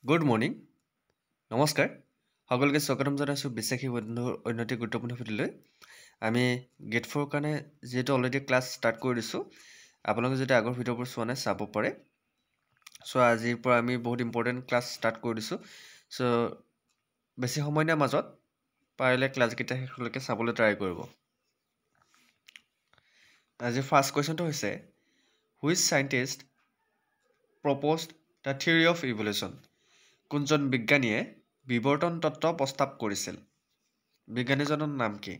Good morning নমস্কাৰ সকলোকে স্বাগতম জনাইছোঁ বিশ্বাসী বন্ধুৰ অন্যটি গুৰুত্বপূৰ্ণ ভিডিঅ'লৈ আমি গেট 4 কাৰণে যিহেতু অলৰেডি ক্লাছ ষ্টাৰ্ট কৰি দিছোঁ আপোনালোকে যদি আগৰ ভিডিঅ'বোৰ চোৱা নাই চাব পাৰে চ' আজিৰ পৰা আমি বহুত ইম্পৰ্টেণ্ট ক্লাছ ষ্টাৰ্ট কৰি দিছোঁ চ' বেছি সময় নাই মাজত পাৰিলে ক্লাছকেইটা শেষলৈকে চাবলৈ ট্ৰাই কৰিব আজিৰ ফাৰ্ষ্ট কুৱেশ্যনটো হৈছে which scientist proposed the theory of evolution কোনজন বিজ্ঞানীয়ে বিৱৰ্তন তত্ত্ব প্ৰস্তাৱ কৰিছিল বিজ্ঞানীজনৰ নাম কি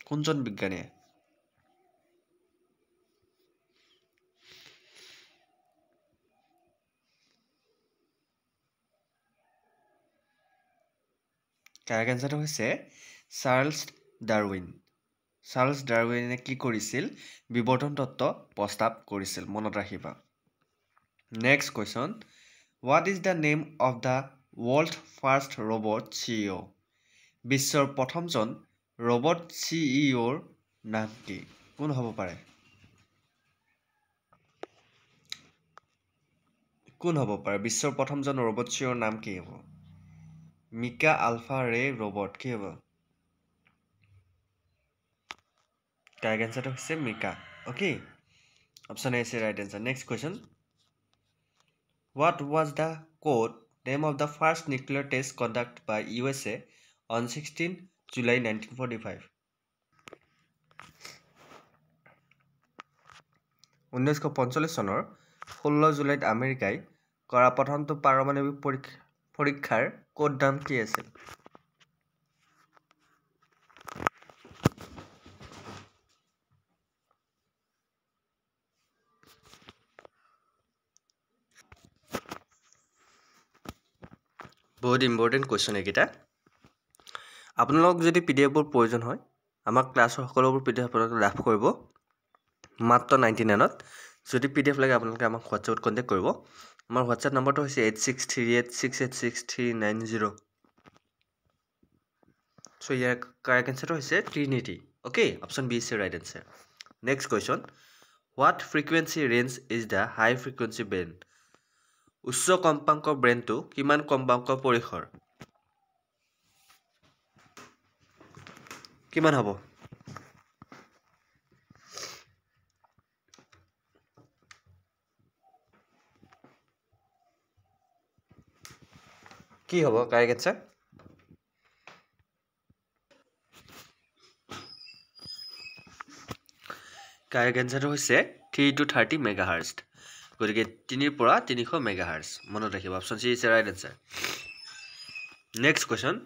কোনজন বিজ্ঞানীয়ে কাৰেক্ট এনচাৰটো হৈছে চাৰ্লছ ডাৰউইনে কি কৰিছিল বিৱৰ্তন তত্ত্ব প্ৰস্তাৱ কৰিছিল মনত ৰাখিবা next question what is the name of the world first robot CEO বিশ্বৰ প্ৰথমজন ৰবট CEOৰ নাম কি কোন হ'ব পাৰে বিশ্বৰ প্ৰথমজন ৰবট CEOৰ নাম কি হ'ব মিকা আলফা ৰে ৰবট কি হ'ব কাৰেক্ট এনচাৰটো হৈছে মিকা okay option A is right answer next question What was the code name of the first nuclear test conducted by USA on 16 July 1945? 1945 চনৰ 16 জুলাইত আমেৰিকাই কৰা প্ৰথমটো পাৰমাণৱিক পৰীক্ষাৰ কোড নাম কি আছিল? বহুত ইম্পৰ্টেণ্ট কুৱেশ্যন এইকেইটা আপোনালোক যদি পিডিএফবোৰ প্ৰয়োজন হয় আমাক ক্লাছৰ সকলোবোৰ পিডিএফ আপোনালোকে লাভ কৰিব মাত্ৰ 99ত যদি পিডিএফ লাগে আপোনালোকে আমাক হোৱাটছএপত কণ্টেক্ট কৰিব আমাৰ হোৱাটছএপ নম্বৰটো হৈছে 8638686390 চ' ইয়াৰ কাৰেক্ট এনচাৰটো হৈছে Trinity okay option B is right answer next question what frequency range is the high frequency band উচ্চ কম্পাংকৰ ব্ৰেণ্ডটো কিমান কম্পাংকৰ পৰিসৰ কিমান হ'ব কি হ'ব কাৰেক্ট এনচাৰ কাৰেক্ট এনচাৰটো হৈছে 3 to 30 মেগাহাৰ্জ গতিকে 3 পৰা 300 মেগাহাৰ্জ মনত ৰাখিব option C is right answer next question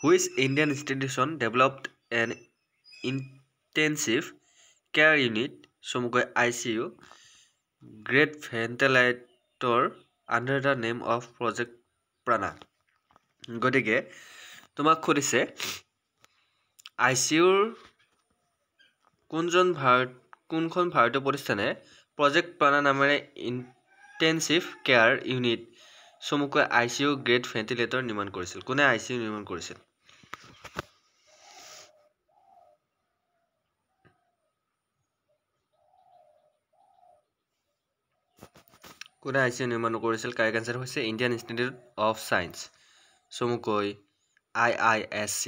which Indian institution developed an intensive care unit চমুকৈ ICU great ventilator under the name of project Prana গতিকে তোমাক সুধিছে ICUৰ কোনখন ভাৰতীয় প্ৰতিষ্ঠানে প্ৰজেক্ট প্ৰাণা নামেৰে ইণ্টেনচিভ কেয়াৰ ইউনিট চমুকৈ ICU গ্ৰেট ভেণ্টিলেটৰ নিৰ্মাণ কৰিছিল কোনে ICU নিৰ্মাণ কৰিছিল কাৰেক্ট এনচাৰ হৈছে ইণ্ডিয়ান ইনষ্টিটিউট অফ ছায়েন্স চমুকৈ IISc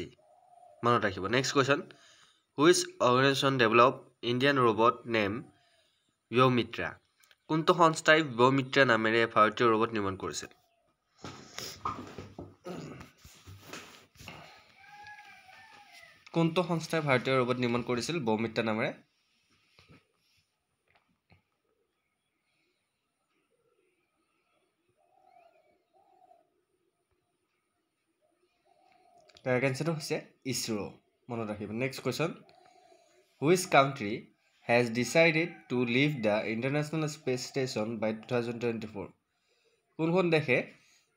মনত ৰাখিব next question which organisation develop Indian robot name Vyommitra কোনটো সংস্থাই ব্যৌমিত্ৰা নামেৰে ভাৰতীয় ৰবট নিৰ্মাণ কৰিছিল ব্যৌমিত্ৰা নামেৰে কাৰেক্ট এনচাৰটো হৈছে ইছৰো মনত ৰাখিব next question which country has decided to leave the International Space Station by 2024 কোনখন দেশে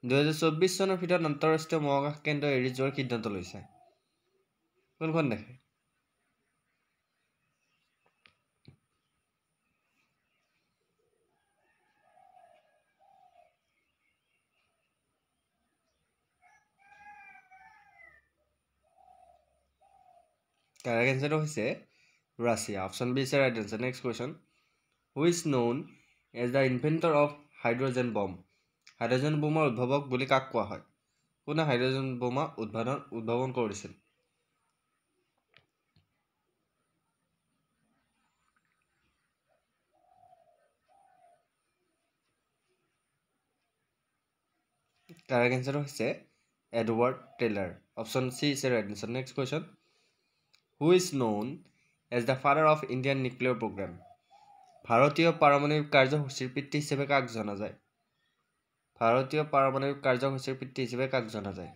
2024 চনৰ ভিতৰত আন্তঃৰাষ্ট্ৰীয় মহাকাশ কেন্দ্ৰ এৰি যোৱাৰ সিদ্ধান্ত লৈছে কোনখন দেশে কাৰেক্ট এনচাৰটো হৈছে Russia option B is right answer next question who is known as the inventor of hydrogen bomb hydrogen বোমাৰ উদ্ভাৱক বুলি কাক কোৱা হয়? কোনে হাইড্ৰজেন বোমা উদ্ভাৱন কৰিছিল? কাৰেক্ট এনচাৰ হৈছে Edward Teller. Option C is right answer. Next question, who is known as the father of Indian nuclear program? ভাৰতীয় পাৰমাণৱিক কাৰ্যসূচীৰ পিতৃ হিচাপে কাক জনা যায়? ভাৰতীয় পাৰমাণৱিক কাৰ্যসূচীৰ পিতৃ হিচাপে কাক জনা যায়?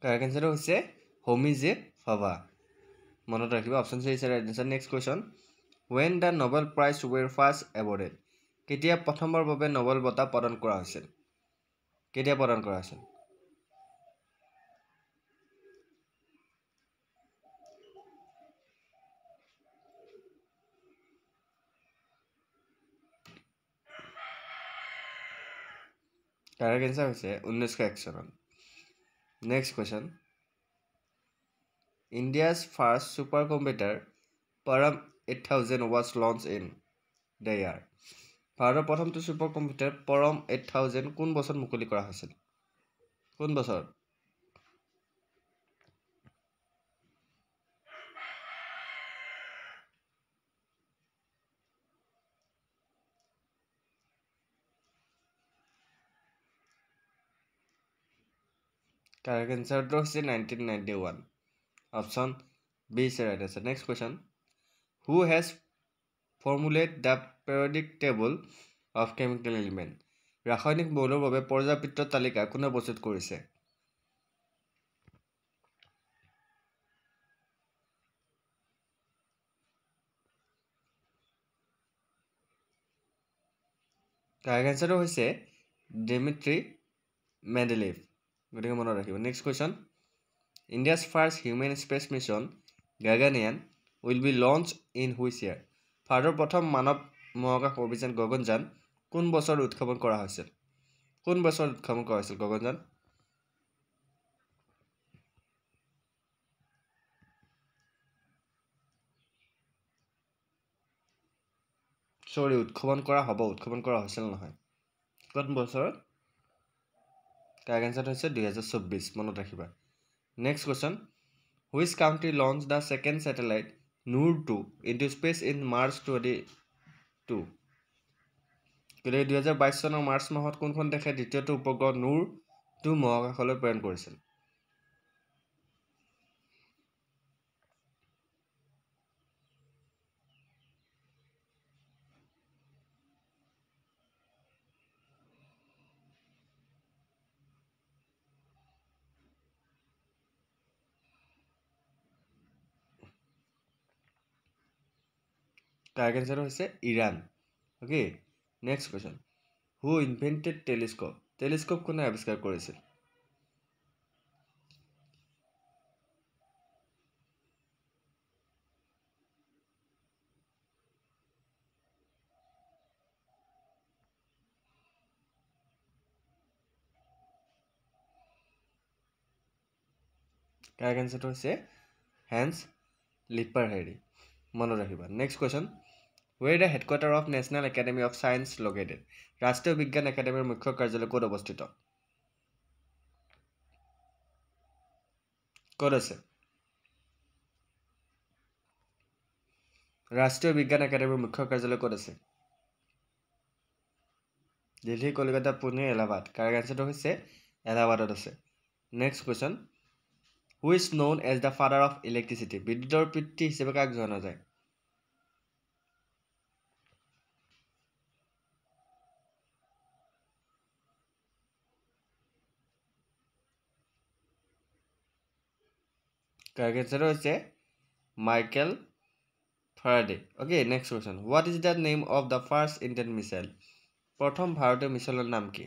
কাৰেক্ট এনচাৰ হৈছে হোমি জে ভাবা। মনত ৰাখিব, option C is right answer. Next question, when the Nobel prize were first awarded? কেতিয়া প্ৰথমবাৰৰ বাবে নোবেল বঁটা প্ৰদান কৰা হৈছিল? কেতিয়া প্ৰদান কৰা হৈছিল? কাৰেক্ট এনচাৰ হৈছে 1901 চনত। Next question, India's first super computer Param 8000 was launch in the year? ভাৰতৰ প্ৰথমটো ছুপাৰ কম্পিউটাৰ পৰম 8000 কোন বছৰত মুকলি কৰা হৈছিল? কোন বছৰত? কাৰেক্ট এনচাৰটো হৈছে 1991। Option B is right answer. Next question, who has formulate the periodic table of chemical element? ৰাসায়নিক মৌলৰ বাবে পৰ্যায়বৃত্ত তালিকা কোনে প্ৰস্তুত কৰিছে? কাৰেক্ট এনচাৰটো হৈছে ডিমিট্ৰি মেণ্ডেলিভ। গতিকে মনত ৰাখিব। Next question, India's first human space mission Gaganyaan will be launch in which year? ভাৰতৰ প্ৰথম মানৱ মহাকাশ অভিযান গগনযান কোন বছৰত উৎক্ষেপণ কৰা হৈছিল? কোন বছৰত উৎক্ষেপণ কৰা হৈছিল গগনযান? উৎক্ষেপণ কৰা হৈছিল নহয়। কোন বছৰত? কাৰেক্ট এনচাৰ হৈছে 2024। মনত ৰাখিবা। Next question, which country launch the second satellite NUR-2 into space in March 2022? গতিকে 2022 চনৰ মাৰ্চ মাহত কোনখন দেশে দ্বিতীয়টো উপগ্ৰহ NUR-2 মহাকাশলৈ প্ৰেৰণ কৰিছিল? কাৰেক্ট এনচাৰ হৈছে ইৰাণ। অ'কে, নেক্সট কুৱেশ্যন, হু ইনভেণ্টেড টেলিস্কোপ? টেলিস্কোপ কোনে আৱিষ্কাৰ কৰিছিল? কাৰেক্ট এনচাৰটো হৈছে হেন্স লিপাৰহেৰি। মনত ৰাখিবা। Next question, ৱেৰ the headquarter of national academy of science located? ৰাষ্ট্ৰীয় বিজ্ঞান একাডেমীৰ মুখ্য কাৰ্যালয় ক'ত অৱস্থিত? ক'ত আছে? ৰাষ্ট্ৰীয় বিজ্ঞান একাডেমীৰ মুখ্য কাৰ্যালয় ক'ত আছে? দিল্লী, কলিকতা, পুনে, এলাহাবাদ। কাৰেক্ট এনচাৰটো হৈছে এলাহাবাদত আছে। Next question, who is known as the father of electricity? বিদ্যুতৰ পিতৃ হিচাপে কাক জনা যায়? কাৰেক্ট এনচাৰটো হৈছে Michael Faraday. Okay, next question, what is the name of the first Indian missile? প্ৰথম ভাৰতীয় মিছাইলৰ নাম কি?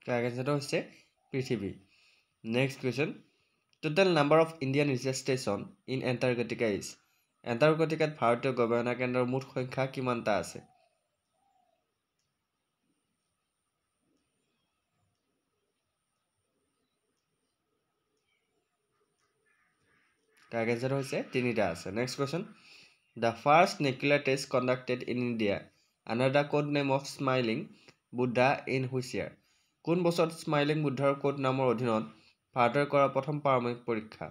কাৰেক্ট এনচাৰটো হৈছে পৃথিৱী। Next question. Total number of Indian research station in Antarctica is. এণ্টাৰ্কটিকাত ভাৰতীয় গৱেষণা কেন্দ্ৰৰ মুঠ সংখ্যা কিমানটা আছে? Correct answer হৈছে 3টা আছে. Next question. The first nuclear test conducted in India under the code name of Smiling Buddha in which year? কোন বছৰত স্মাইলিং বুদ্ধাৰ কোড নামৰ অধীনত ভাৰতৰ কৰা প্ৰথম পাৰমাণৱিক পৰীক্ষা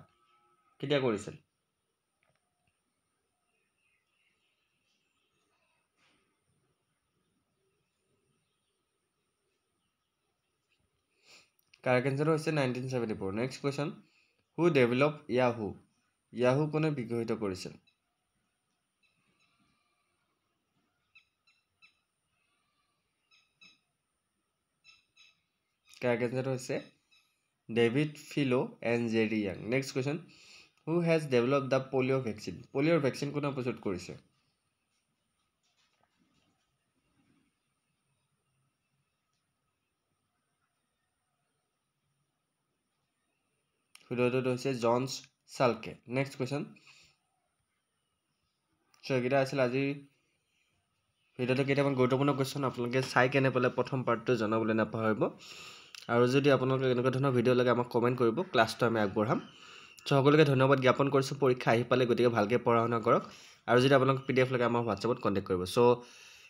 কেতিয়া কৰিছিল? Correct answer হৈছে 1974. Next question. Who developed Yahoo? Yahoo কোনে বিকশিত কৰিছিল? Correct answer হৈছে David Filo and Jerry Young. Next question. Who has developed the polio vaccine? Polio vaccine কোনে প্ৰস্তুত কৰিছে? শুদ্ধটো হৈছে জনছ চালকে. Next question. So এইকেইটা আছিল আজিৰ ভিডিঅ'টো কেইটামান গুৰুত্বপূৰ্ণ কুৱেশ্যন আপোনালোকে চাই কেনে পেলাই প্ৰথম পাৰ্টটো জনাবলৈ নাপাহৰিব আৰু যদি আপোনালোকে এনেকুৱা ধৰণৰ ভিডিঅ' লাগে আমাক কমেণ্ট কৰিব ক্লাছটো আমি আগবঢ়াম চ' সকলোকে ধন্যবাদ জ্ঞাপন কৰিছোঁ পৰীক্ষা আহি পালে গতিকে ভালকৈ পঢ়া শুনা কৰক আৰু যদি আপোনালোক PDF লাগে আমাৰ হোৱাটছআপত কণ্টেক্ট কৰিব চ'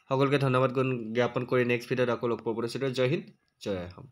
সকলোকে ধন্যবাদ জ্ঞাপন কৰি নেক্সট ভিডিঅ'ত আকৌ লগ পাব। জয় হিন্দ জয় অসম।